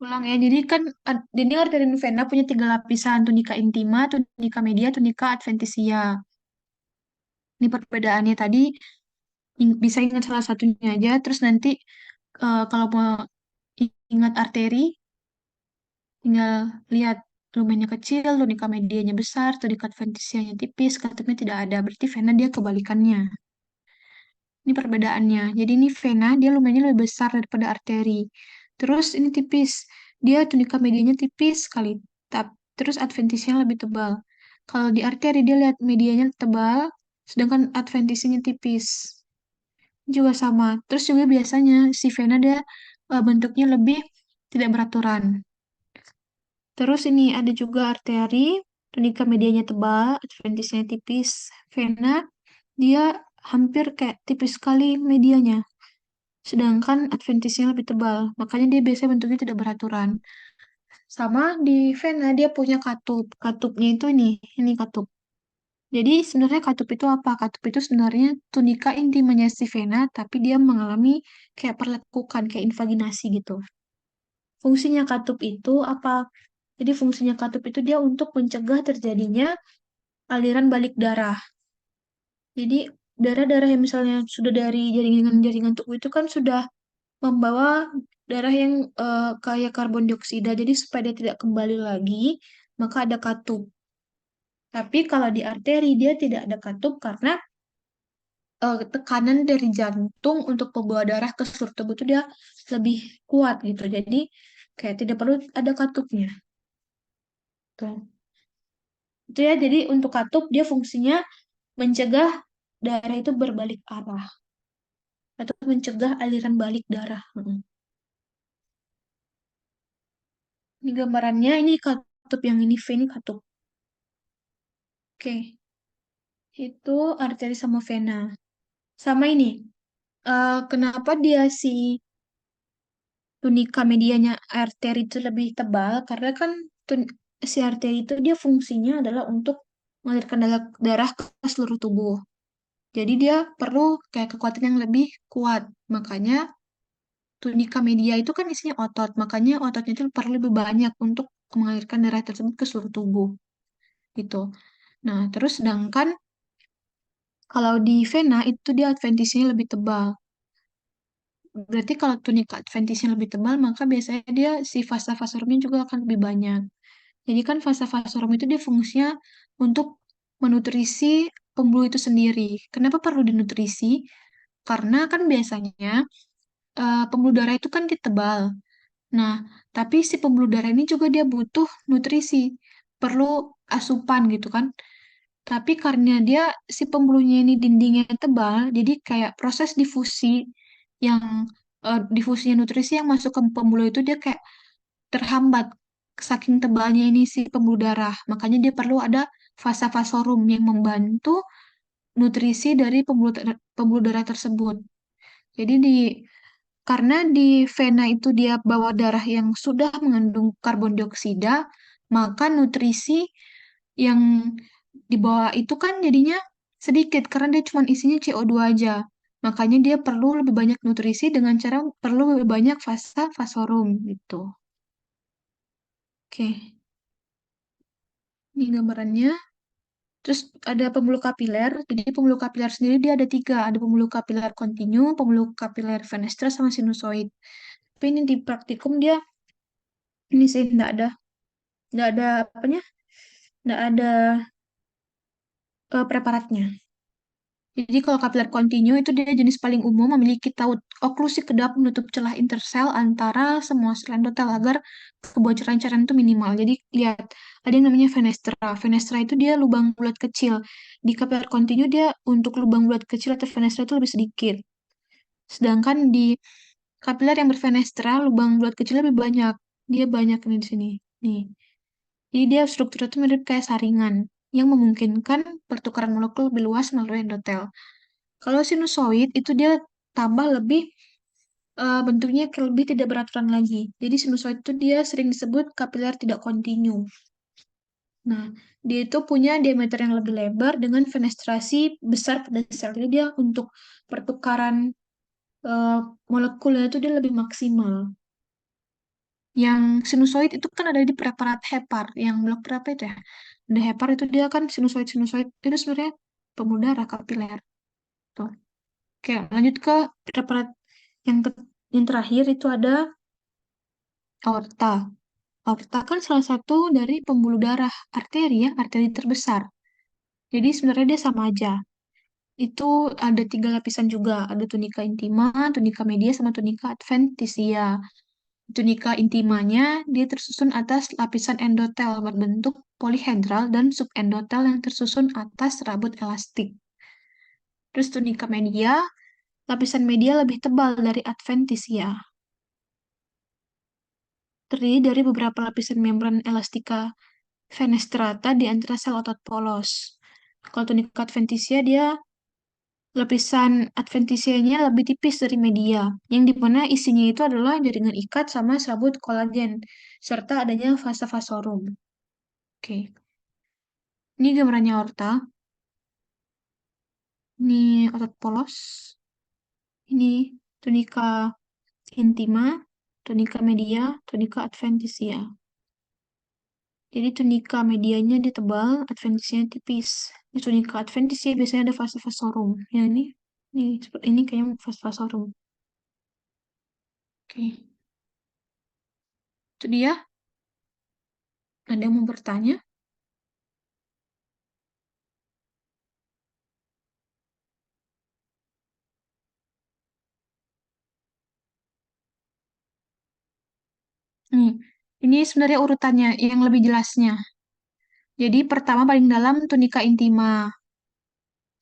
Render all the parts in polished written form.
Ulang ya. Jadi kan jadi arteria vena punya tiga lapisan, tunika intima, tunika media, tunika adventisia. Ini perbedaannya tadi bisa ingat salah satunya aja. Terus nanti kalau mau ingat arteri, tinggal lihat lumennya kecil, tunika medianya besar, tunika adventisianya tipis, katupnya tidak ada. Berarti vena dia kebalikannya. Ini perbedaannya. Jadi ini vena, dia lumennya lebih besar daripada arteri. Terus ini tipis. Dia tunika medianya tipis sekali. Terus adventisinya lebih tebal. Kalau di arteri dia lihat medianya tebal, sedangkan adventisinya tipis. Juga sama. Terus juga biasanya si vena dia bentuknya lebih tidak beraturan. Terus ini ada juga arteri, tunika medianya tebal, adventisnya tipis. Vena dia hampir kayak tipis sekali medianya. Sedangkan adventisnya lebih tebal. Makanya dia biasanya bentuknya tidak beraturan. Sama di vena dia punya katup. Katupnya itu ini katup. Jadi sebenarnya katup itu apa? Katup itu sebenarnya tunika intimanya si vena, tapi dia mengalami kayak perlekukan, kayak invaginasi gitu. Fungsinya katup itu apa? Jadi fungsinya katup itu dia untuk mencegah terjadinya aliran balik darah. Jadi darah-darah yang misalnya sudah dari jaringan-jaringan tubuh itu kan sudah membawa darah yang kayak karbon dioksida. Jadi supaya dia tidak kembali lagi, maka ada katup. Tapi kalau di arteri dia tidak ada katup karena tekanan dari jantung untuk pembawa darah ke seluruh tubuh itu dia lebih kuat gitu. Jadi kayak tidak perlu ada katupnya. Tuh. Itu ya, jadi untuk katup dia fungsinya mencegah darah itu berbalik arah atau mencegah aliran balik darah. Ini gambarannya, ini katup yang ini V ini katup. Oke, itu arteri sama vena. Sama ini, kenapa dia si tunika medianya arteri itu lebih tebal? Karena kan si arteri itu dia fungsinya adalah untuk mengalirkan darah ke seluruh tubuh. Jadi dia perlu kayak kekuatan yang lebih kuat. Makanya tunika media itu kan isinya otot, makanya ototnya itu perlu lebih banyak untuk mengalirkan darah tersebut ke seluruh tubuh gitu. Nah, terus sedangkan kalau di vena itu dia adventisnya lebih tebal. Berarti kalau tunika adventisnya lebih tebal, maka biasanya dia si fasa vasorumnya juga akan lebih banyak. Jadi kan fasa vasorum itu dia fungsinya untuk menutrisi pembuluh itu sendiri. Kenapa perlu dinutrisi? Karena kan biasanya pembuluh darah itu kan dia tebal. Nah, tapi si pembuluh darah ini juga dia butuh nutrisi, perlu asupan gitu kan. Tapi karena dia si pembuluhnya ini dindingnya tebal, jadi kayak proses difusi yang difusinya nutrisi yang masuk ke pembuluh itu dia kayak terhambat saking tebalnya ini si pembuluh darah. Makanya dia perlu ada vasa vasorum yang membantu nutrisi dari pembuluh darah tersebut. Jadi karena di vena itu dia bawa darah yang sudah mengandung karbon dioksida, maka nutrisi yang dibawa itu kan jadinya sedikit karena dia cuma isinya CO2 aja. Makanya dia perlu lebih banyak nutrisi dengan cara perlu lebih banyak fasa vasorum gitu. Oke, ini gambarannya. Terus ada pembuluh kapiler. Jadi pembuluh kapiler sendiri dia ada tiga. Ada pembuluh kapiler kontinu, pembuluh kapiler fenestra, sama sinusoid. Tapi ini di praktikum dia ini sih nggak ada apanya, nggak ada preparatnya. Jadi kalau kapiler kontinu itu dia jenis paling umum memiliki taut oklusi kedap menutup celah intersel antara semua sel endotel agar kebocoran cairan itu minimal. Jadi lihat ada yang namanya fenestra. Fenestra itu dia lubang bulat kecil. Di kapiler kontinu dia untuk lubang bulat kecil atau fenestra itu lebih sedikit. Sedangkan di kapiler yang berfenestra lubang bulat kecil lebih banyak. Dia banyak nih di sini. Nih. Jadi dia strukturnya itu mirip kayak saringan yang memungkinkan pertukaran molekul lebih luas melalui endotel. Kalau sinusoid itu dia tambah lebih bentuknya kayak lebih tidak beraturan lagi. Jadi sinusoid itu dia sering disebut kapiler tidak kontinu. Nah, dia itu punya diameter yang lebih lebar dengan fenestrasi besar pada sel. Jadi dia untuk pertukaran eh, molekulnya itu dia lebih maksimal. Yang sinusoid itu kan ada di preparat Hepar, yang blok berapa itu ya? Ada Hepar itu dia kan sinusoid itu sebenarnya pembuluh darah kapiler. Tuh. Oke, lanjut ke preparat yang yang terakhir itu ada aorta. Aorta kan salah satu dari pembuluh darah arteri ya, arteri terbesar. Jadi sebenarnya dia sama aja. Itu ada tiga lapisan juga, ada tunika intima, tunika media, sama tunika adventisia. Tunika intimanya dia tersusun atas lapisan endotel berbentuk polihedral dan subendotel yang tersusun atas rabut elastik. Terus tunika media, lapisan media lebih tebal dari adventisia, terdiri dari beberapa lapisan membran elastika fenestrata di antara sel otot polos. Kalau tunika adventisia dia lapisan adventisianya lebih tipis dari media, yang dimana isinya itu adalah jaringan ikat sama serabut kolagen, serta adanya fasa vasorum. Oke, ini gambarannya aorta. Ini otot polos. Ini tunika intima, tunika media, tunika adventisia. Jadi tunika medianya dia tebal, adventisianya tipis. Di tunika adventisia biasanya ada fasa vasorum. Ya ini seperti ini kayaknya fasa vasorum. Oke, itu dia. Ada yang mau bertanya? Nih, ini sebenarnya urutannya yang lebih jelasnya. Jadi pertama paling dalam tunika intima,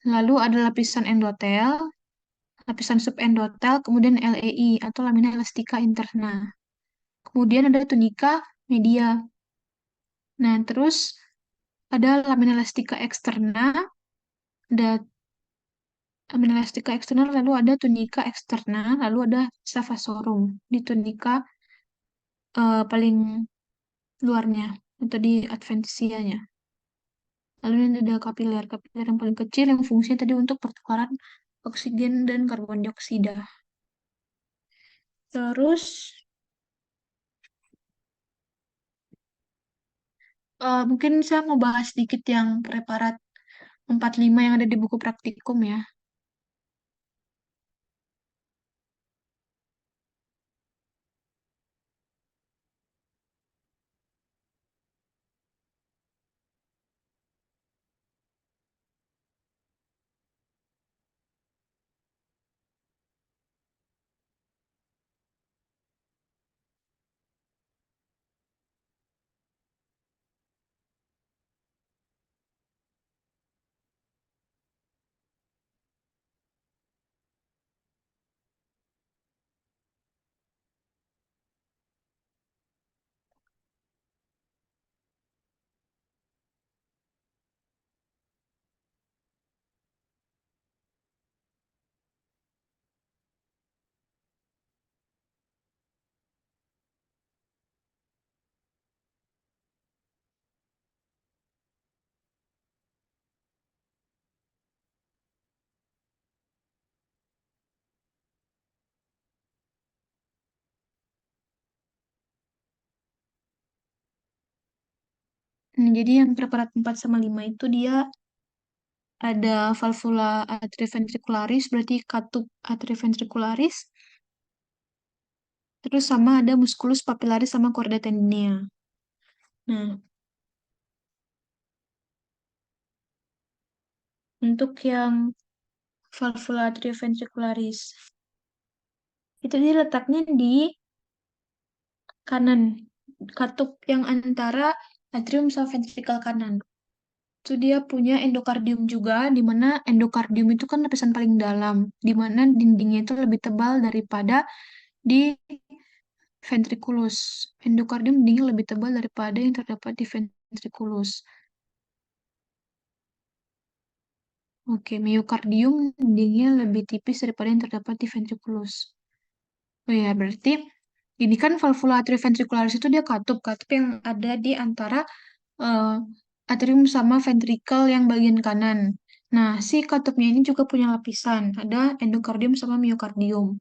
lalu ada lapisan endotel, lapisan subendotel, kemudian LEI atau lamina elastica interna. Kemudian ada tunika media. Nah, terus ada lamina elastica externa, ada lamina elastica externa, lalu ada tunika externa, lalu ada savasorum di tunika paling luarnya atau di adventisianya. Lalu ini ada kapiler, kapiler yang paling kecil yang fungsinya tadi untuk pertukaran oksigen dan karbon dioksida. Terus mungkin saya mau bahas sedikit yang preparat 45 yang ada di buku praktikum ya. Nah, jadi yang preparat 4 sama 5 itu dia ada valvula atrioventricularis, berarti katup atrioventricularis, terus sama ada musculus papillaris sama chorda tendinea. Nah, untuk yang valvula atrioventricularis, itu dia letaknya di kanan, katup yang antara atrium sama ventrikel kanan. Itu dia punya endokardium juga, di mana endokardium itu kan lapisan paling dalam, di mana dindingnya itu lebih tebal daripada di ventriculus. Endokardium dindingnya lebih tebal daripada yang terdapat di ventriculus. Oke, miokardium dindingnya lebih tipis daripada yang terdapat di ventriculus. Oh ya, berarti ini kan valvula atrioventricularis itu dia katup, katup yang ada di antara eh, atrium sama ventrikel yang bagian kanan. Nah, si katupnya ini juga punya lapisan, ada endokardium sama miokardium.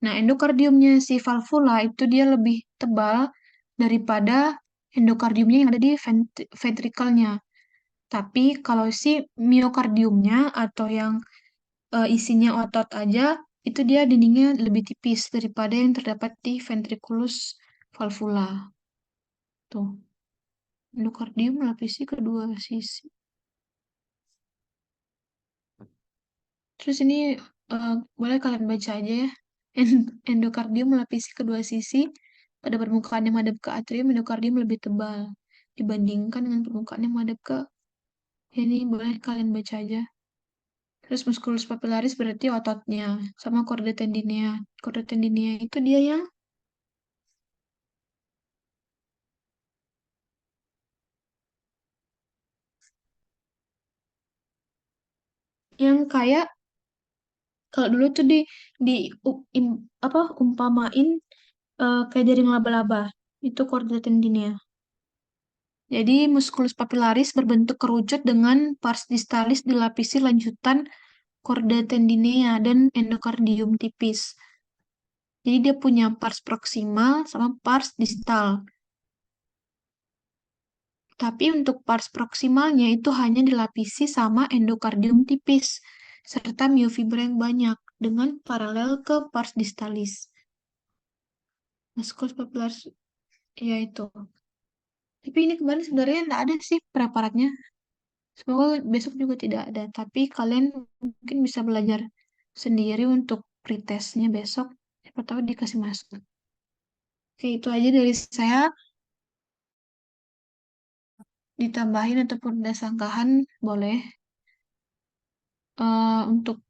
Nah, endokardiumnya si valvula itu dia lebih tebal daripada endokardiumnya yang ada di ventrikelnya. Tapi kalau si miokardiumnya atau yang isinya otot aja, itu dia dindingnya lebih tipis daripada yang terdapat di ventriculus valvula. Tuh, endokardium melapisi kedua sisi. Terus ini boleh kalian baca aja ya. Endokardium melapisi kedua sisi. Pada permukaan yang menghadap ke atrium, endokardium lebih tebal dibandingkan dengan permukaan yang menghadap ke ini. Boleh kalian baca aja. Terus musculus papillaris berarti ototnya, sama chordae tendineae. Chordae tendineae itu dia yang kayak kalau dulu tuh di apa umpamain kayak jaring laba-laba. Itu chordae tendineae. Jadi musculus papillaris berbentuk kerucut dengan pars distalis dilapisi lanjutan chordae tendineae dan endokardium tipis. Jadi dia punya pars proksimal sama pars distal. Tapi untuk pars proksimalnya itu hanya dilapisi sama endokardium tipis serta miofibra yang banyak dengan paralel ke pars distalis. Musculus papillaris ya itu. Tapi ini kemarin sebenarnya nggak ada sih preparatnya. Semoga besok juga tidak ada. Tapi kalian mungkin bisa belajar sendiri untuk pretestnya besok. Siapa tahu dikasih masuk. Oke, itu aja dari saya. Ditambahin ataupun ada sangkahan, boleh. Untuk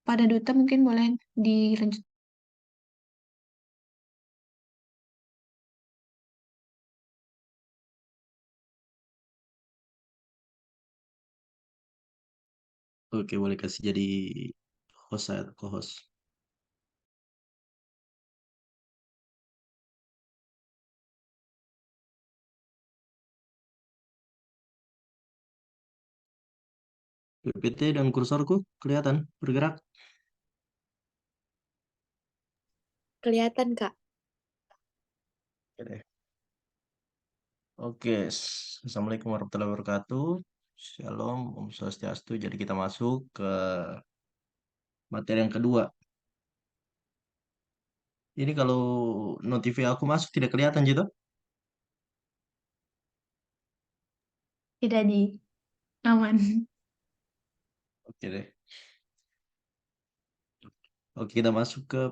pada duta mungkin boleh dilanjut. Oke, boleh kasih jadi host saya, co-host. PPT dan kursorku kelihatan bergerak. Kelihatan, Kak. Oke deh. Oke, Assalamualaikum warahmatullahi wabarakatuh. Shalom, Om Swastiastu. Jadi kita masuk ke materi yang kedua. Ini kalau notifikasi aku masuk tidak kelihatan gitu. Tidak di aman. Oke deh. Oke, kita masuk ke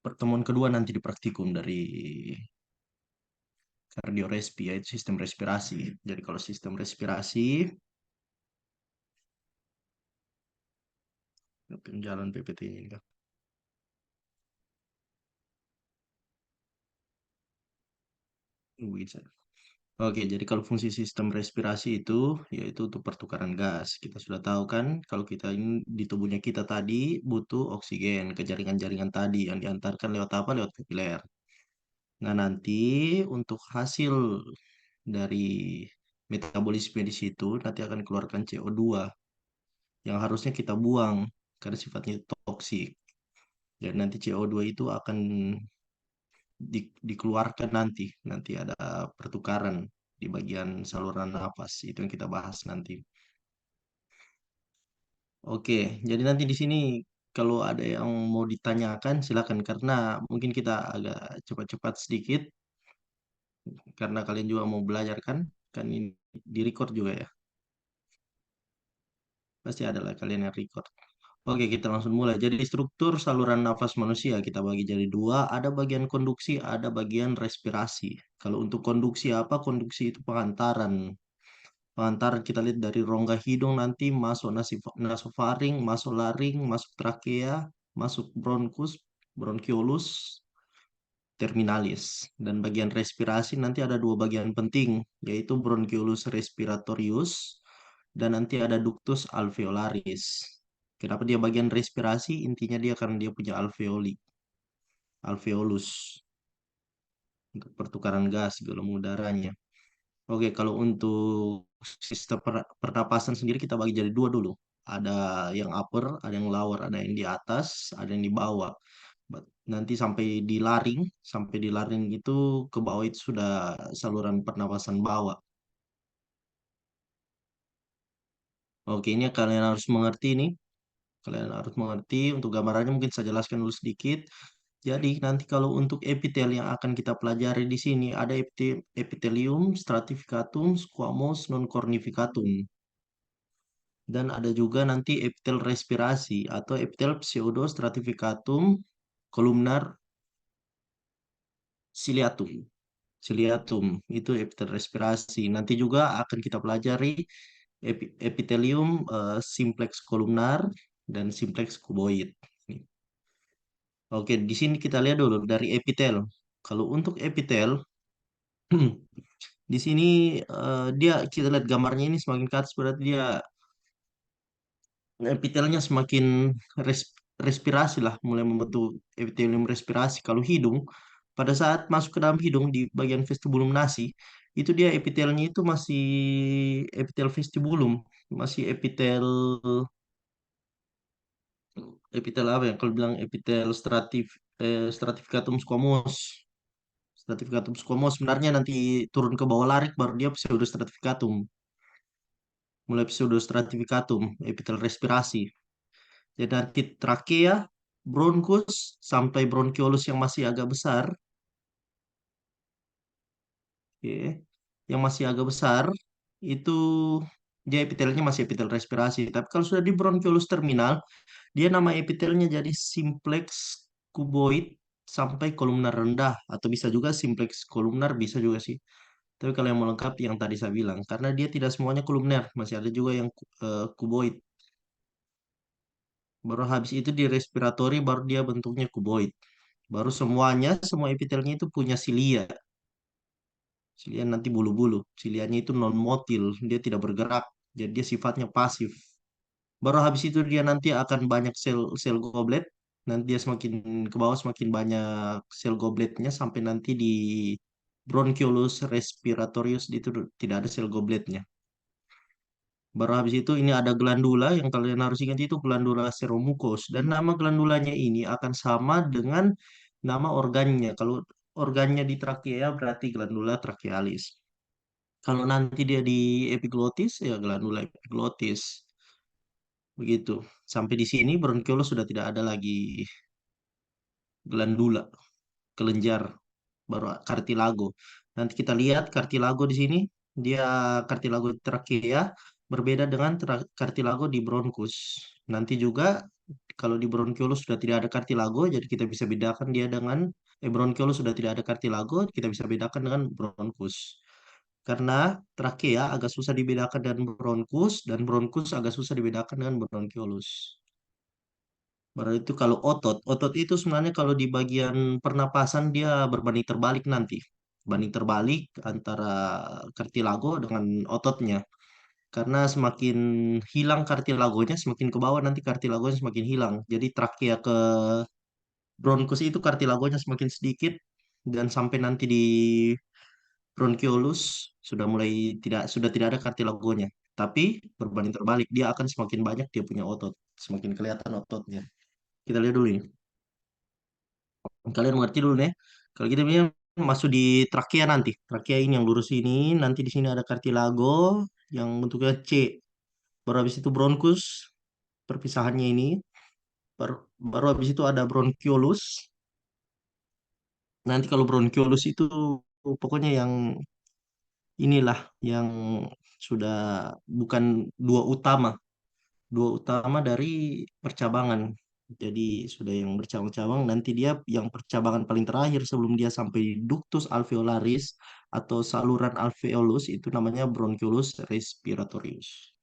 pertemuan kedua nanti di praktikum dari kardiorespi, yaitu sistem respirasi. Jadi kalau sistem respirasi, jalan PPT ini kan. Bisa. Oke, jadi kalau fungsi sistem respirasi itu yaitu untuk pertukaran gas. Kita sudah tahu kan kalau kita ini di tubuhnya kita tadi butuh oksigen ke jaringan-jaringan tadi yang diantarkan lewat apa? Lewat kapiler. Nah, nanti untuk hasil dari metabolisme di situ nanti akan keluarkan CO2 yang harusnya kita buang karena sifatnya toksik. Dan nanti CO2 itu akan dikeluarkan nanti ada pertukaran di bagian saluran nafas itu yang kita bahas nanti. Oke, jadi nanti di sini kalau ada yang mau ditanyakan silakan karena mungkin kita agak cepat-cepat sedikit karena kalian juga mau belajar kan ini di record juga ya, pasti ada lah kalian yang record. Oke, kita langsung mulai. Jadi struktur saluran nafas manusia kita bagi jadi dua, ada bagian konduksi, ada bagian respirasi. Kalau untuk konduksi apa? Konduksi itu pengantaran. Pengantaran kita lihat dari rongga hidung nanti masuk nasofaring, masuk laring, masuk trakea, masuk bronkus, bronkiolus, terminalis. Dan bagian respirasi nanti ada dua bagian penting, yaitu bronkiolus respiratorius dan nanti ada ductus alveolaris. Kenapa dia bagian respirasi? Intinya dia karena dia punya alveoli, alveolus untuk pertukaran gas, gelembung udaranya. Oke, kalau untuk sistem pernapasan sendiri kita bagi jadi dua dulu. Ada yang upper, ada yang lower, ada yang di atas, ada yang di bawah. Nanti sampai di laring itu ke bawah itu sudah saluran pernapasan bawah. Oke, ini kalian harus mengerti nih. Kalian harus mengerti. Untuk gambarannya mungkin saya jelaskan dulu sedikit. Jadi nanti kalau untuk epitel yang akan kita pelajari di sini ada epithelium, stratificatum, squamous, non cornificatum. Dan ada juga nanti epitel respirasi atau epitel pseudo stratificatum columnar ciliatum. Ciliatum itu epitel respirasi. Nanti juga akan kita pelajari epithelium simplex columnar dan simplex cuboid. Oke, di sini kita lihat dulu dari epitel. Kalau untuk epitel, di sini dia kita lihat gambarnya ini semakin ke atas berarti dia epitelnya semakin respirasi lah, mulai membentuk epitelium respirasi. Kalau hidung, pada saat masuk ke dalam hidung di bagian vestibulum nasi, itu dia epitelnya itu masih epitel vestibulum, masih epitel epitel apa ya? Kalau bilang epitel stratificatum squamous. Stratificatum squamous sebenarnya nanti turun ke bawah larik baru dia pseudostratificatum. Mulai pseudostratificatum, epitel respirasi. Jadi nanti trakea, bronkus, sampai bronkiolus yang masih agak besar. Oke. Yang masih agak besar, itu dia epitelnya masih epitel respirasi. Tapi kalau sudah di bronkiolus terminal, dia nama epitelnya jadi simplex cuboid sampai kolumnar rendah. Atau bisa juga simplex kolumnar, bisa juga sih. Tapi kalau yang melengkapi yang tadi saya bilang, karena dia tidak semuanya kolumner, masih ada juga yang cuboid. Baru habis itu di respiratory baru dia bentuknya kuboid. Baru semuanya, semua epitelnya itu punya silia. Silia nanti bulu-bulu. Silianya itu non-motil, dia tidak bergerak. Jadi dia sifatnya pasif. Baru habis itu dia nanti akan banyak sel goblet. Nanti dia semakin ke bawah semakin banyak sel gobletnya sampai nanti di bronchiolus respiratorius itu tidak ada sel gobletnya. Baru habis itu ini ada glandula yang kalian harus ingat itu glandula seromukos dan nama glandulanya ini akan sama dengan nama organnya. Kalau organnya di trakea berarti glandula trachealis. Kalau nanti dia di epiglotis ya glandula epiglotis. Begitu. Sampai di sini bronkiolus sudah tidak ada lagi glandula, kelenjar, baru cartilago. Nanti kita lihat cartilago di sini, dia cartilago trachea berbeda dengan cartilago di bronchus. Nanti juga kalau di bronchiolus sudah tidak ada cartilago, jadi kita bisa bedakan dia dengan bronchiolus sudah tidak ada cartilago, kita bisa bedakan dengan bronchus. Karena trachea agak susah dibedakan dengan bronchus dan bronchus agak susah dibedakan dengan bronchiolus. Baru itu kalau otot, otot itu sebenarnya kalau di bagian pernapasan dia berbanding terbalik nanti. Banding terbalik antara kartilago dengan ototnya. Karena semakin hilang kartilagonya, semakin ke bawah nanti kartilagonya semakin hilang. Jadi trakea ke bronkus itu kartilagonya semakin sedikit dan sampai nanti di bronchiolus sudah tidak ada kartilagonya. Tapi berbanding terbalik dia akan semakin banyak dia punya otot, semakin kelihatan ototnya. Kita lihat dulu ini. Kalian mengerti dulu nih. Kalau kita punya masuk di trakea nanti. Trakea ini yang lurus ini. Nanti di sini ada cartilago yang bentuknya C. Baru habis itu bronchus. Perpisahannya ini. Baru habis itu ada bronchiolus. Nanti kalau bronchiolus itu pokoknya yang inilah yang sudah bukan dua utama. Dua utama dari percabangan. Jadi sudah yang bercabang-cabang nanti dia yang percabangan paling terakhir sebelum dia sampai ductus alveolaris atau saluran alveolus itu namanya bronchiolus respiratorius.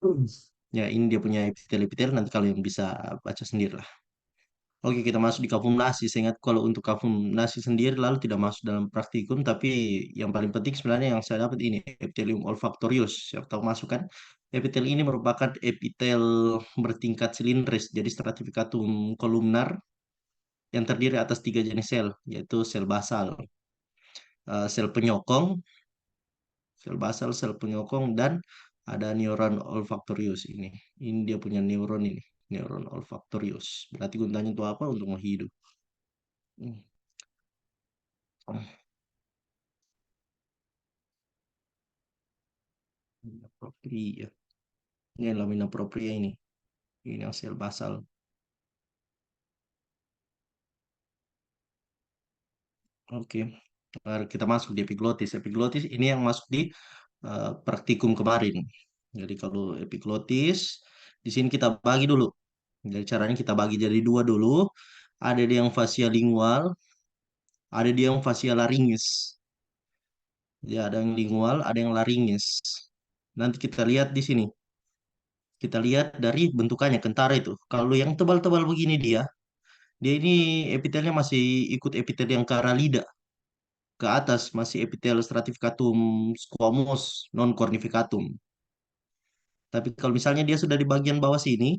Hmm. Ya ini dia punya epitel-epitel nanti kalian bisa baca sendiri lah. Oke kita masuk di kafum nasi. Saya ingat kalau untuk kafum nasi sendiri lalu tidak masuk dalam praktikum tapi yang paling penting sebenarnya yang saya dapat ini epithelium olfactorius. Siapa tahu masuk kan? Epitel ini merupakan epitel bertingkat silindris, jadi stratificatum kolumnar yang terdiri atas tiga jenis sel, yaitu sel basal, sel penyokong, sel penyokong, dan ada neuron olfactorius ini. Ini dia punya neuron ini. Neuron olfaktorius. Berarti gunanya itu apa? Untuk menghidup. Hmm. Lamina propria. Ini lamina propria ini. Ini yang sel basal. Oke. Mari kita masuk di epiglotis. Epiglotis ini yang masuk di praktikum kemarin. Jadi kalau epiglotis, di sini kita bagi dulu. Jadi caranya kita bagi jadi dua dulu. Ada yang fasia lingual, ada yang fasia laringis. Jadi ada yang lingual, ada yang laringis. Nanti kita lihat di sini. Kita lihat dari bentukannya kentara itu. Kalau yang tebal-tebal begini dia ini epitelnya masih ikut epitel yang ke arah lidah. Ke atas masih epitel stratificatum squamous non cornificatum. Tapi kalau misalnya dia sudah di bagian bawah sini,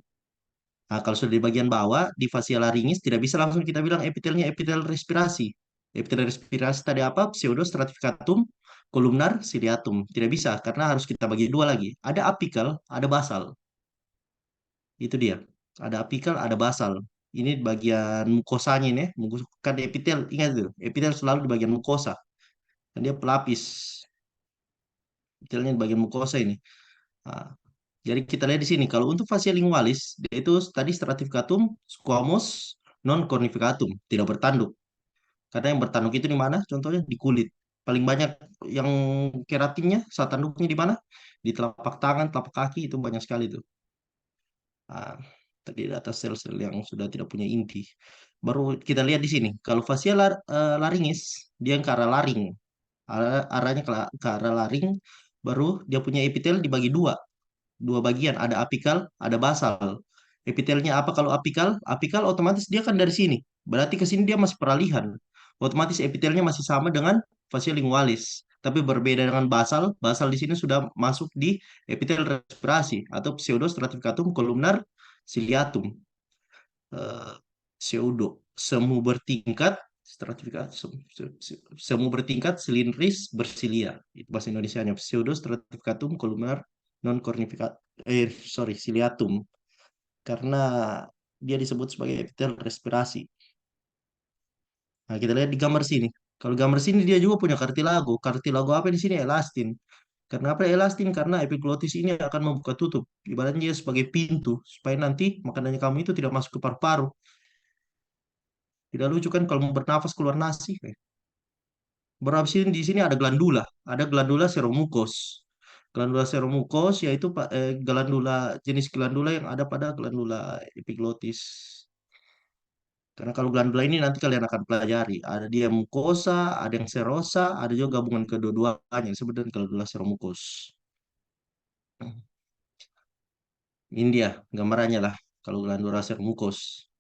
nah kalau sudah di bagian bawah di fascia laringis tidak bisa langsung kita bilang epitelnya epitel respirasi. Epitel respirasi tadi apa? Pseudo stratificatum columnar ciliatum. Tidak bisa karena harus kita bagi dua lagi. Ada apical, ada basal. Itu dia. Ada apikal, ada basal. Ini bagian mukosanya ini, kan epitel. Ingat itu, epitel selalu di bagian mukosa. Dan dia pelapis. Epitelnya di bagian mukosa ini. Nah, jadi kita lihat di sini. Kalau untuk fascia lingualis, dia itu tadi stratificatum, squamous, non cornificatum. Tidak bertanduk. Karena yang bertanduk itu di mana? Contohnya di kulit. Paling banyak yang keratinnya, saat tanduknya di mana? Di telapak tangan, telapak kaki, itu banyak sekali tuh. Ah, tadi data sel-sel yang sudah tidak punya inti. Baru kita lihat di sini. Kalau fascia laringis, dia yang ke arah laring. Arahnya ke arah laring, baru dia punya epitel dibagi dua. Dua bagian, ada apikal, ada basal. Epitelnya apa kalau apikal? Apikal otomatis dia kan dari sini. Berarti ke sini dia masih peralihan. Otomatis epitelnya masih sama dengan fascia lingualis. Tapi berbeda dengan basal. Basal di sini sudah masuk di epitel respirasi atau pseudostratificatum columnar ciliatum. Eh, pseudo semu bertingkat stratifikat semu bertingkat silindris bersilia. Itu bahasa Indonesianya pseudostratificatum columnar non cornificat sorry ciliatum karena dia disebut sebagai epitel respirasi. Nah, kita lihat di gambar sini. Kalau gambar sini dia juga punya kartilago. Kartilago apa di sini? Elastin. Kenapa elastin? Karena epiglotis ini akan membuka tutup. Ibaratnya dia sebagai pintu supaya nanti makanannya kamu itu tidak masuk ke paru-paru. Tidak lucu kan kalau mau bernafas keluar nasi. Berhabis ini di sini ada glandula. Ada glandula seromukos. Glandula seromukos yaitu glandula jenis glandula yang ada pada glandula epiglotis. Karena kalau glandula ini nanti kalian akan pelajari. Ada dia mukosa, ada yang serosa, ada juga gabungan kedua-duanya yang disebut dengan glandula seromukos. Ini dia gambarannya lah kalau glandula seromukos.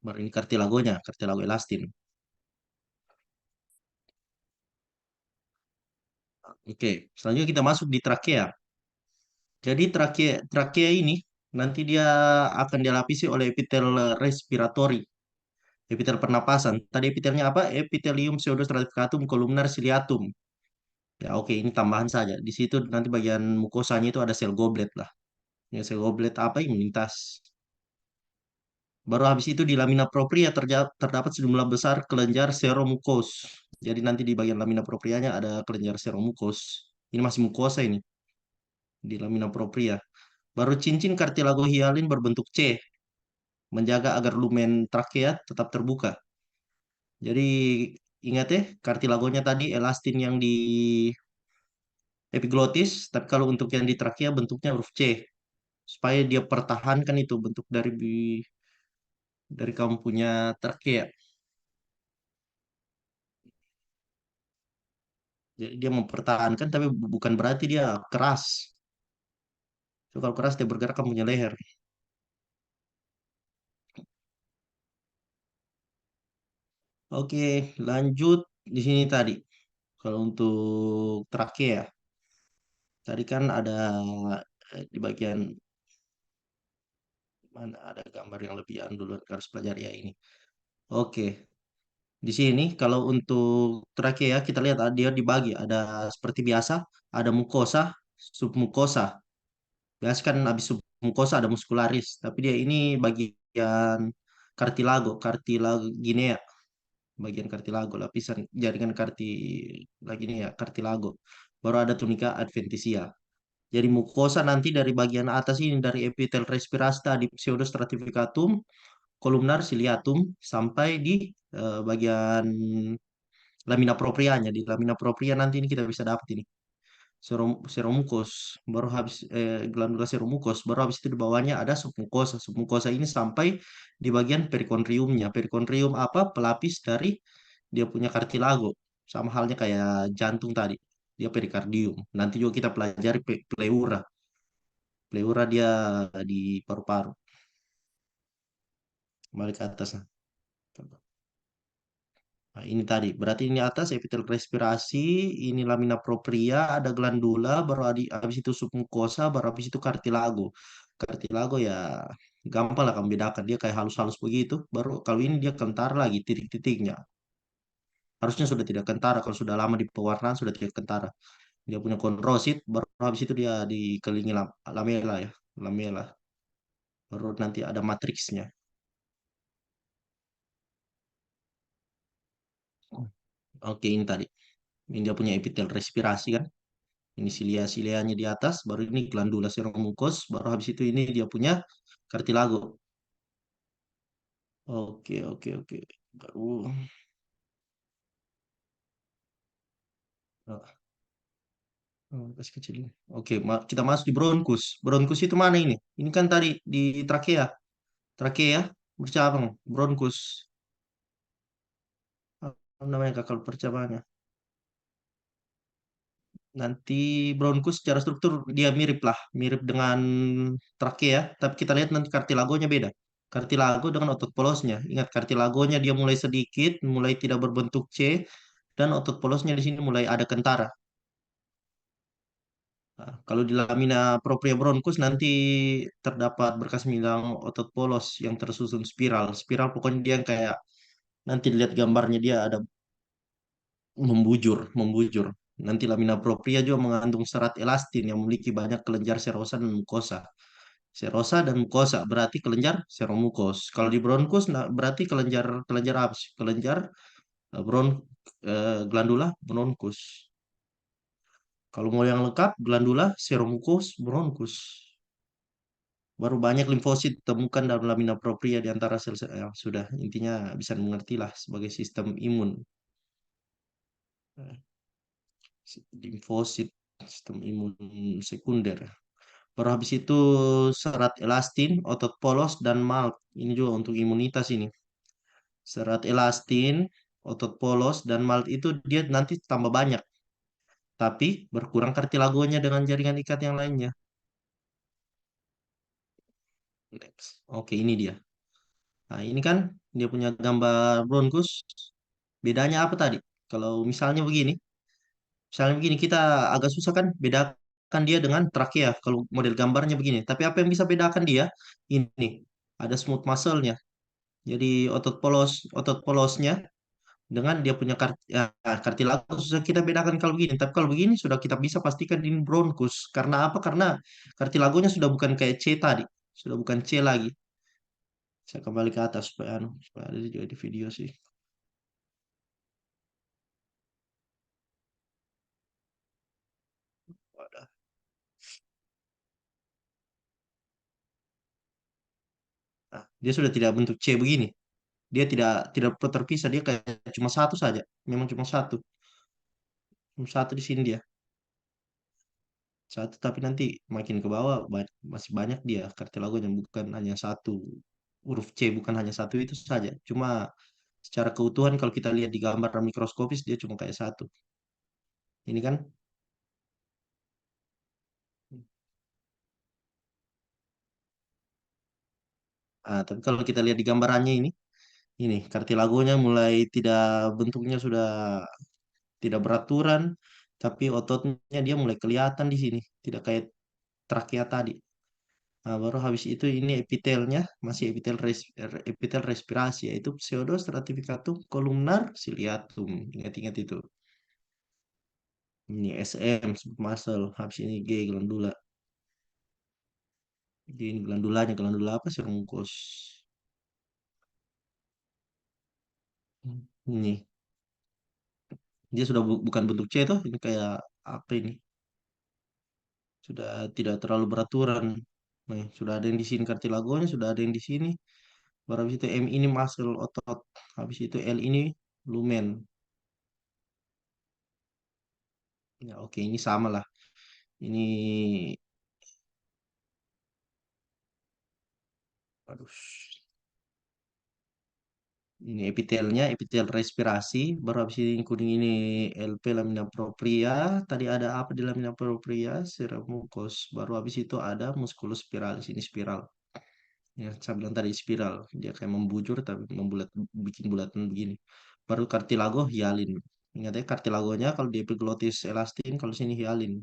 Baru ini kartilagonya, kartilago elastin. Oke, selanjutnya kita masuk di trakea. Jadi trakea ini nanti dia akan dilapisi oleh epitel respiratori, epitel pernapasan. Tadi epitelnya apa? Epithelium pseudostratificatum columnar ciliatum. Ya oke, ini tambahan saja. Di situ nanti bagian mukosanya itu ada sel goblet lah. Ya, sel goblet apa? Imunitas. Baru habis itu di lamina propria terdapat sejumlah besar kelenjar seromukos. Jadi nanti di bagian lamina proprianya ada kelenjar seromukos. Ini masih mukosa ini di lamina propria. Baru cincin kartilago hialin berbentuk C, menjaga agar lumen trakea tetap terbuka. Jadi ingat ya, kartilagonya tadi elastin yang di epiglotis, tapi kalau untuk yang di trakea bentuknya huruf C, supaya dia pertahankan itu bentuk dari kamu punya trakea. Jadi dia mempertahankan, tapi bukan berarti dia keras. So, kalau keras dia bergerak kamu punya leher. Oke, lanjut di sini tadi. Kalau untuk trakea, tadi kan ada di bagian mana ada gambar yang lebih dulu harus pelajari ya ini. Oke, di sini kalau untuk trakea kita lihat dia dibagi ada seperti biasa, ada mukosa, submukosa. Biasa kan habis submukosa ada muscularis, tapi dia ini bagian cartilago, cartilaginea, bagian cartilago, lapisan jaringan cartilaginea, cartilago. Baru ada tunica adventitia. Jadi mukosa nanti dari bagian atas ini dari epitel respirasta di pseudostratificatum, columnar ciliatum sampai di bagian lamina proprianya. Di lamina propria nanti ini kita bisa dapat ini seromukos, baru habis glandula seromukos, baru habis itu di bawahnya ada submukosa. Submukosa ini sampai di bagian perikondriumnya. Perikondrium apa? Pelapis dari dia punya kartilago. Sama halnya kayak jantung tadi. Dia perikardium. Nanti juga kita pelajari pleura. Pleura dia di paru-paru. Balik ke atas. Nah. Nah, ini tadi, berarti ini atas epitel respirasi, ini lamina propria, ada glandula, baru habis itu submukosa, baru habis itu cartilago. Cartilago ya gampang lah kamu bedakan, dia kayak halus-halus begitu. Baru kalau ini dia kentar lagi titik-titiknya. Harusnya sudah tidak kentara, kalau sudah lama di pewarnaan sudah tidak kentara. Dia punya kondrosit, baru habis itu dia dikelilingi lamela ya, lamela. Baru nanti ada matriksnya. Oke, ini tadi. Ini dia punya epitel respirasi kan. Ini silia-silianya di atas, baru ini glandula seromukos, baru habis itu ini dia punya kartilago. Oke, oke, oke. Baru kasih kecil ini. Oke, kita masuk di bronkus. Bronkus itu mana ini? Ini kan tadi di trakea. Trakea bercabang, bronkus. Apa namanya kakak percabangannya? Nanti bronkus secara struktur dia mirip lah, mirip dengan trakea, tapi kita lihat nanti kartilagonya beda. Kartilago dengan otot polosnya. Ingat kartilagonya dia mulai sedikit, mulai tidak berbentuk C, dan otot polosnya di sini mulai ada kentara. Nah, kalau di lamina propria bronchus nanti terdapat berkas milang otot polos yang tersusun spiral. Spiral pokoknya dia yang kayak nanti lihat gambarnya dia ada membujur, membujur. Nanti lamina propria juga mengandung serat elastin yang memiliki banyak kelenjar serosa dan mukosa. Serosa dan mukosa berarti kelenjar seromukos. Kalau di bronkus nah, berarti kelenjar kelenjar apa sih? Kelenjar glandula bronkus. Kalau mau yang lengkap glandula seromucus bronkus. Baru banyak limfosit ditemukan dalam lamina propria di antara sel-sel sudah intinya bisa mengertilah sebagai sistem imun. Eh, Limfosit sistem imun sekunder. Baru habis itu serat elastin, otot polos dan malt. Ini juga untuk imunitas ini. Serat elastin, otot polos dan malt itu dia nanti tambah banyak, tapi berkurang kartilagonya dengan jaringan ikat yang lainnya. Next. Oke, ini dia. Nah, ini kan dia punya gambar bronkus. Bedanya apa tadi? Kalau misalnya begini kita agak susah kan bedakan dia dengan trakea kalau model gambarnya begini. Tapi apa yang bisa bedakan dia? Ini ada smooth muscle-nya. Jadi otot polosnya dengan dia punya kartilago susah kita bedakan kalau begini. Tapi kalau begini sudah kita bisa pastikan ini bronkus. Karena apa? Karena kartilagonya sudah bukan kayak C tadi, sudah bukan C lagi. Saya kembali ke atas supaya ada juga di video sih. Wadah. Nah, dia sudah tidak bentuk C begini. Dia tidak perlu terpisah, dia kayak cuma satu saja. Memang cuma satu. Cuma satu di sini dia. Satu tapi nanti makin ke bawah masih banyak dia kartilagonya bukan hanya satu huruf C bukan hanya satu itu saja. Cuma secara keutuhan kalau kita lihat di gambar mikroskopis dia cuma kayak satu. Ini kan. Tapi kalau kita lihat di gambarannya ini kartilagonya mulai tidak bentuknya sudah tidak beraturan, tapi ototnya dia mulai kelihatan di sini, tidak kayak trakea tadi. Nah, baru habis itu ini epitelnya masih epitel respirasi yaitu pseudostratificatum columnar ciliatum. Ingat-ingat itu. Ini SM smooth muscle, habis ini G glandula. Jadi ini glandulanya, glandula apa sih rungkus? Ini dia sudah bukan bentuk C tuh, ini kayak apa ini? Sudah tidak terlalu beraturan. Nih, sudah ada yang di sini kartilagonya, sudah ada yang di sini. Baru habis itu M ini muscle otot. Habis itu L ini lumen. Ya, oke, ini sama lah. Ini, aduh, ini epitelnya, epitel respirasi. Baru habis ini kuning ini LP lamina propria. Tadi ada apa di lamina propria? Serum mucus. Baru habis itu ada musculus spiralis. Ini spiral. Ya, saya bilang tadi spiral. Dia kayak membujur tapi membulat, bikin bulatan begini. Baru cartilago hialin. Ingat ya, cartilagonya kalau di epiglottis elastin, kalau sini hialin.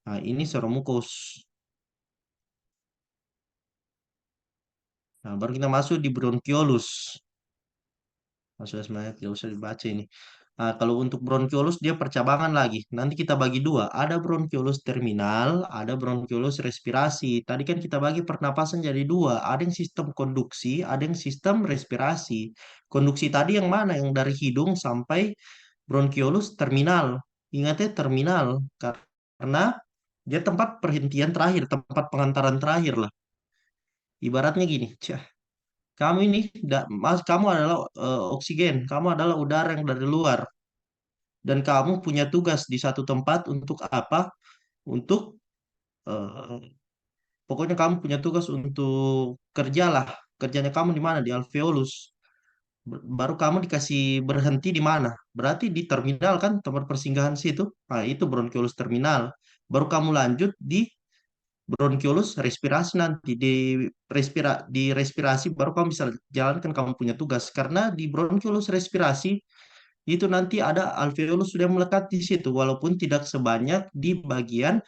Nah, ini serum mucus. Nah, baru kita masuk di bronchiolus. Nah, sudah sebenarnya tidak usah dibaca ini. Nah, kalau untuk bronchiolus dia percabangan lagi. Nanti kita bagi dua. Ada bronchiolus terminal, ada bronchiolus respirasi. Tadi kan kita bagi pernapasan jadi dua. Ada yang sistem konduksi, ada yang sistem respirasi. Konduksi tadi yang mana? Yang dari hidung sampai bronchiolus terminal. Ingatnya terminal. Karena dia tempat perhentian terakhir, tempat pengantaran terakhir lah. Ibaratnya gini, kamu ini, kamu adalah oksigen, kamu adalah udara yang dari luar, dan kamu punya tugas di satu tempat untuk apa? Untuk eh, pokoknya kamu punya tugas untuk kerjalah. Kerjanya kamu di mana? Di alveolus. Baru kamu dikasih berhenti di mana? Berarti di terminal kan tempat persinggahan situ. Nah, itu bronkiolus terminal. Baru kamu lanjut di bronkiolus respirasi nanti di respirasi baru kamu bisa jalankan kamu punya tugas karena di bronkiolus respirasi itu nanti ada alveolus sudah melekat di situ walaupun tidak sebanyak di bagian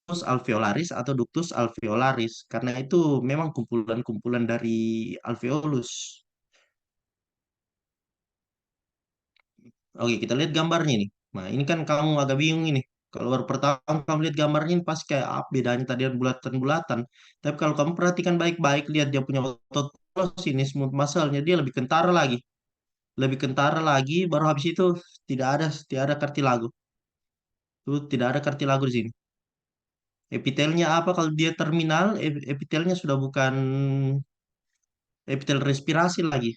ductus alveolaris atau ductus alveolaris karena itu memang kumpulan-kumpulan dari alveolus. Oke, kita lihat gambarnya nih. Nah, ini kan kamu agak bingung ini. Kalau baru pertama kamu lihat gambarnya ini pasti kayak apa bedanya tadi ada bulatan-bulatan. Tapi kalau kamu perhatikan baik-baik, lihat dia punya otot polos ini smooth muscle-nya dia lebih kentara lagi. Lebih kentara lagi, baru habis itu tidak ada kartilago. Tuh, tidak ada kartilago di sini. Epitelnya apa kalau dia terminal? Epitelnya sudah bukan epitel respirasi lagi.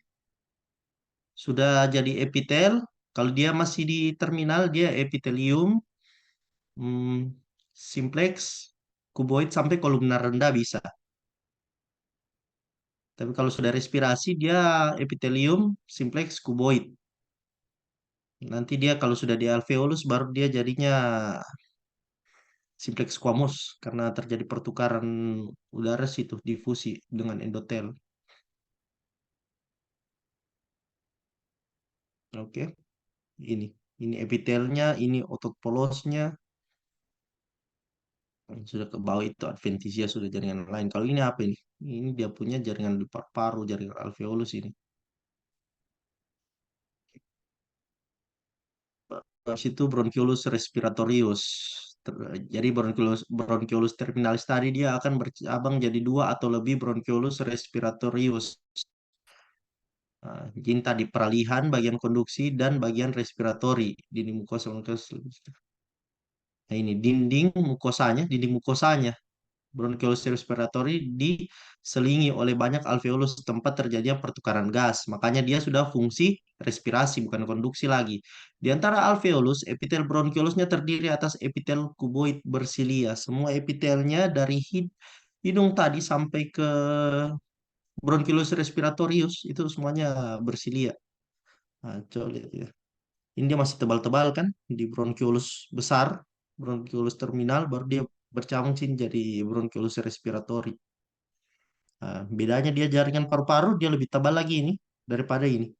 Sudah jadi epitel. Kalau dia masih di terminal, dia epitelium hmm, simplex, kuboid sampai kolumnar rendah bisa. Tapi kalau sudah respirasi dia epitelium, simplex, kuboid. Nanti dia kalau sudah di alveolus baru dia jadinya simplex squamous karena terjadi pertukaran udara situ difusi dengan endotel. Oke, ini ini epitelnya, ini otot polosnya. Sudah ke bawah itu adventisia sudah jaringan lain. Kalau ini apa ini? Ini dia punya jaringan di paru-paru, jaringan alveolus ini. Habis itu bronchiolus respiratorius. Jadi bronchiolus terminalis tadi dia akan bercabang jadi dua atau lebih bronchiolus respiratorius. Nah, jadi tadi peralihan bagian konduksi dan bagian respiratori di mukosa mukosa. Nah, ini dinding mukosanya. Bronchiolus respiratory diselingi oleh banyak alveolus tempat terjadinya pertukaran gas. Makanya dia sudah fungsi respirasi, bukan konduksi lagi. Di antara alveolus, epitel bronchiolusnya terdiri atas epitel kuboid bersilia. Semua epitelnya dari hidung tadi sampai ke bronchiolus respiratorius itu semuanya bersilia. Nah, coba lihat ya. Ini dia masih tebal-tebal kan di bronchiolus besar, bronchiolus terminal, baru dia bercabang sini jadi bronchiolus respiratory. Nah, bedanya dia jaringan paru-paru dia lebih tebal lagi ini daripada ini.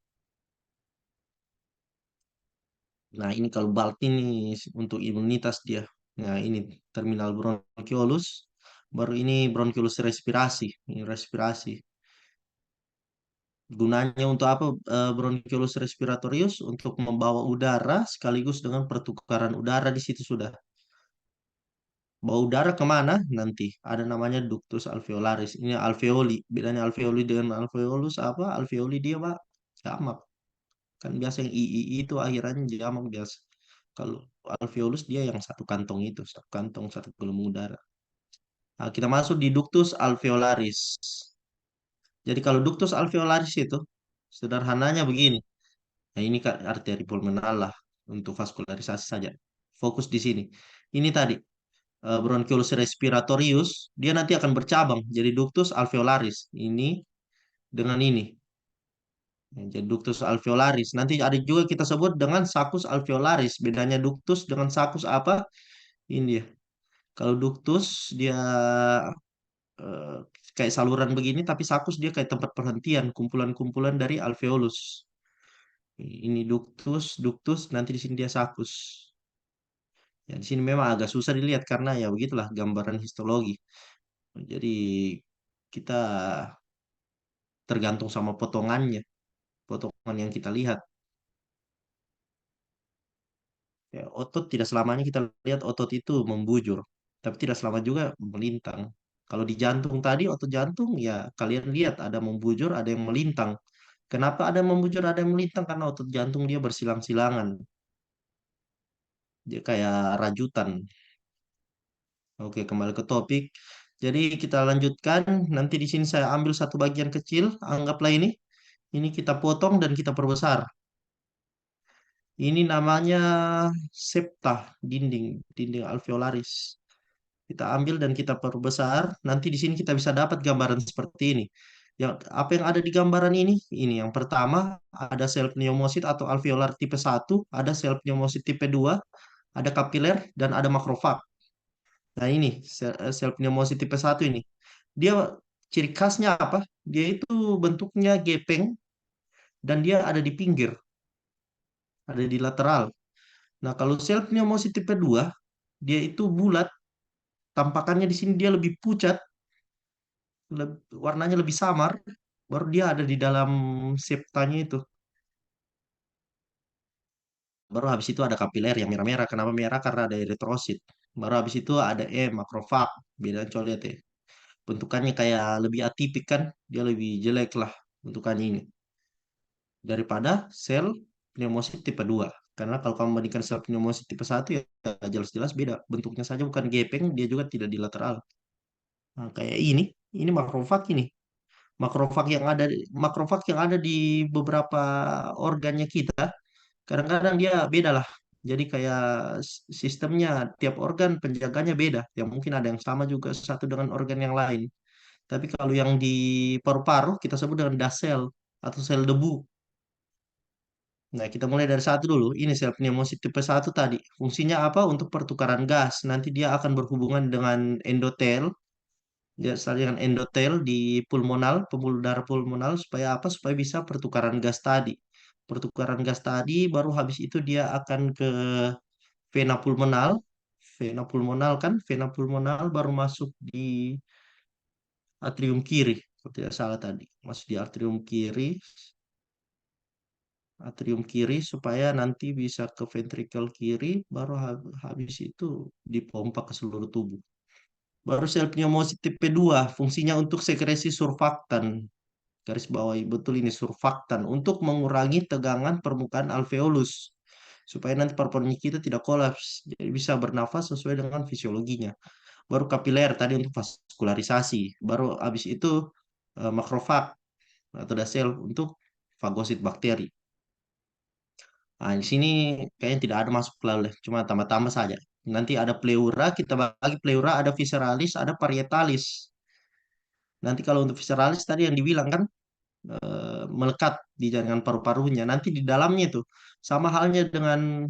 Nah, ini kalau BALT ini untuk imunitas dia. Nah, ini terminal bronchiolus, baru ini bronchiolus respirasi. Ini respirasi. Gunanya untuk apa bronchiolus respiratorius? Untuk membawa udara sekaligus dengan pertukaran udara di situ sudah. Bau udara kemana? Nanti ada namanya ductus alveolaris. Ini alveoli. Bedanya alveoli dengan alveolus apa? Alveoli dia pak jamak. Kan biasa yang I itu akhirannya jamak biasa. Kalau alveolus dia yang satu kantong itu, satu kantong, satu gelembung udara. Nah, kita masuk di ductus alveolaris. Jadi kalau ductus alveolaris itu sederhananya begini. Nah, ini Kak, arteri pulmonar lah untuk vaskularisasi saja. Fokus di sini. Ini tadi bronchiolus respiratorius, dia nanti akan bercabang jadi ductus alveolaris. Ini dengan ini. Ya, jadi ductus alveolaris. Nanti ada juga kita sebut dengan saccus alveolaris. Bedanya ductus dengan saccus apa? Ini dia. Kalau ductus dia eh, kayak saluran begini, tapi saccus dia kayak tempat perhentian, kumpulan-kumpulan dari alveolus. Ini ductus, ductus, nanti di sini dia saccus. Ya, di sini memang agak susah dilihat karena ya begitulah gambaran histologi. Jadi kita tergantung sama potongannya, potongan yang kita lihat. Ya, otot tidak selamanya kita lihat otot itu membujur, tapi tidak selama juga melintang. Kalau di jantung tadi, otot jantung ya kalian lihat ada membujur, ada yang melintang. Kenapa ada yang membujur, ada yang melintang? Karena otot jantung dia bersilang-silangan. Dia kayak rajutan. Oke, kembali ke topik. Jadi kita lanjutkan. Nanti di sini saya ambil satu bagian kecil, anggaplah ini. Ini kita potong dan kita perbesar. Ini namanya septa, dinding, dinding alveolaris. Kita ambil dan kita perbesar. Nanti di sini kita bisa dapat gambaran seperti ini. Yang apa yang ada di gambaran ini? Ini yang pertama ada sel pneumosit atau alveolar tipe 1, ada sel pneumosit tipe 2, ada kapiler dan ada makrofag. Nah, ini sel pneumosit tipe 1 ini. Dia ciri khasnya apa? Dia itu bentuknya gepeng dan dia ada di pinggir, ada di lateral. Nah, kalau sel pneumosit tipe 2, dia itu bulat, tampakannya di sini dia lebih pucat, warnanya lebih samar, baru dia ada di dalam septanya itu. Baru habis itu ada kapiler yang merah-merah. Kenapa merah? Karena ada eritrosit. Baru habis itu ada makrofag. Beda coba lihat ya. Bentukannya kayak lebih atipik kan? Dia lebih jelek lah bentukannya ini daripada sel pneumosit tipe 2. Karena kalau kamu bandingkan sel pneumosit tipe 1 ya jelas-jelas beda. Bentuknya saja bukan gepeng, dia juga tidak di lateral. Nah, kayak ini makrofag ini. Makrofag yang ada di beberapa organnya kita, kadang-kadang dia beda lah. Jadi kayak sistemnya tiap organ penjaganya beda. Ya mungkin ada yang sama juga satu dengan organ yang lain. Tapi kalau yang di paru-paru kita sebut dengan das sel atau sel debu. Nah, kita mulai dari satu dulu. Ini sel pneumosit tipe 1 tadi. Fungsinya apa? Untuk pertukaran gas. Nanti dia akan berhubungan dengan endotel. Ya, dengan endotel di pulmonal, pembuluh darah pulmonal. Supaya apa? Supaya bisa pertukaran gas tadi. Pertukaran gas tadi, baru habis itu dia akan ke vena pulmonal. Vena pulmonal kan? Vena pulmonal baru masuk di atrium kiri. Kalau tidak salah tadi. Masuk di atrium kiri. Atrium kiri supaya nanti bisa ke ventrikel kiri, baru habis itu dipompa ke seluruh tubuh. Baru sel pneumosit tipe 2, fungsinya untuk sekresi surfaktan. Garis bawahi betul ini surfaktan untuk mengurangi tegangan permukaan alveolus supaya nanti paru-parunya kita tidak kolaps, jadi bisa bernafas sesuai dengan fisiologinya. Baru kapiler tadi untuk vaskularisasi. Baru habis itu makrofag atau sel untuk fagosit bakteri. Nah, di sini kayaknya tidak ada masuk lalu, cuma tambah-tambah saja. Nanti ada pleura, kita bagi pleura, ada visceralis, ada parietalis. Nanti kalau untuk visceralis tadi yang dibilang kan melekat di jaringan paru-parunya. Nanti di dalamnya itu sama halnya dengan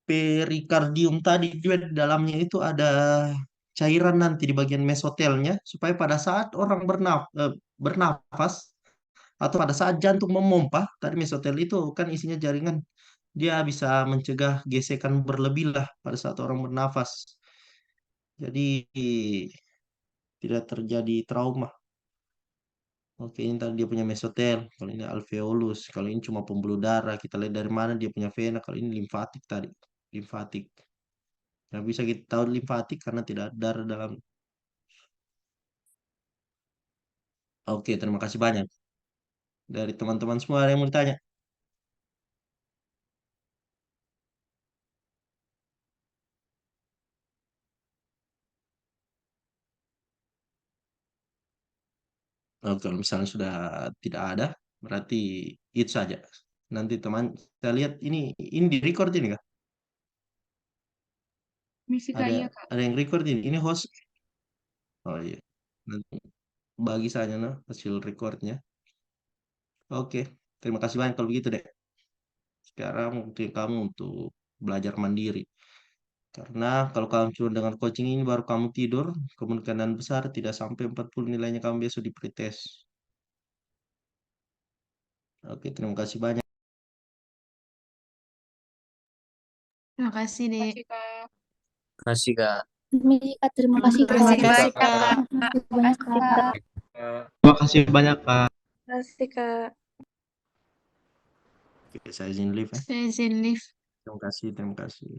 perikardium tadi juga di dalamnya itu ada cairan nanti di bagian mesotelnya supaya pada saat orang bernafas atau pada saat jantung memompa, tadi mesotel itu kan isinya jaringan, dia bisa mencegah gesekan berlebih lah pada saat orang bernafas. Jadi tidak terjadi trauma. Oke, ini tadi dia punya mesotel. Kalau ini alveolus. Kalau ini cuma pembuluh darah. Kita lihat dari mana dia punya vena. Kalau ini limfatik tadi. Limfatik. Yang bisa kita tahu limfatik karena tidak ada darah dalam. Oke, terima kasih banyak. Dari teman-teman semua ada yang mau ditanya? Oh, kalau misalnya sudah tidak ada, berarti itu saja. Nanti teman, saya lihat ini di record ini kah? Misi Kak, Ada iya Kak. ada yang record ini. Ini host. Oh iya. Nanti bagi saja nah hasil recordnya. Oke, terima kasih banyak kalau begitu deh. Sekarang waktu kamu untuk belajar mandiri. Karena kalau kamu cuma dengan coaching ini baru kamu tidur, kemungkinan besar tidak sampai 40 nilainya kamu besok di pretest. Oke, terima kasih banyak. Terima kasih, Dek. Kasih Kak. Terima kasih, Kak. Terima Terima kasih, kasih, Kak. Kak. Terima kasih banyak, Kak. Terima kasih banyak, Kak. Terima kasih, Kak. Oke, saya izin live ya. Saya izin live. Terima kasih, terima kasih.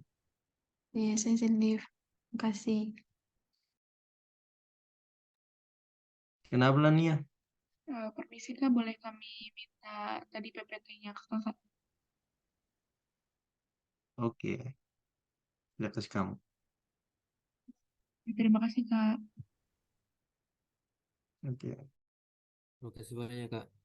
Iya, saya izin live. Terima kasih. Kenapa lah nih ya? Permisi Kak, boleh kami minta tadi PPT-nya ke Kakak? Oke, lihat kasih kamu. Terima kasih Kak. Oke. Terima kasih banyak Kak.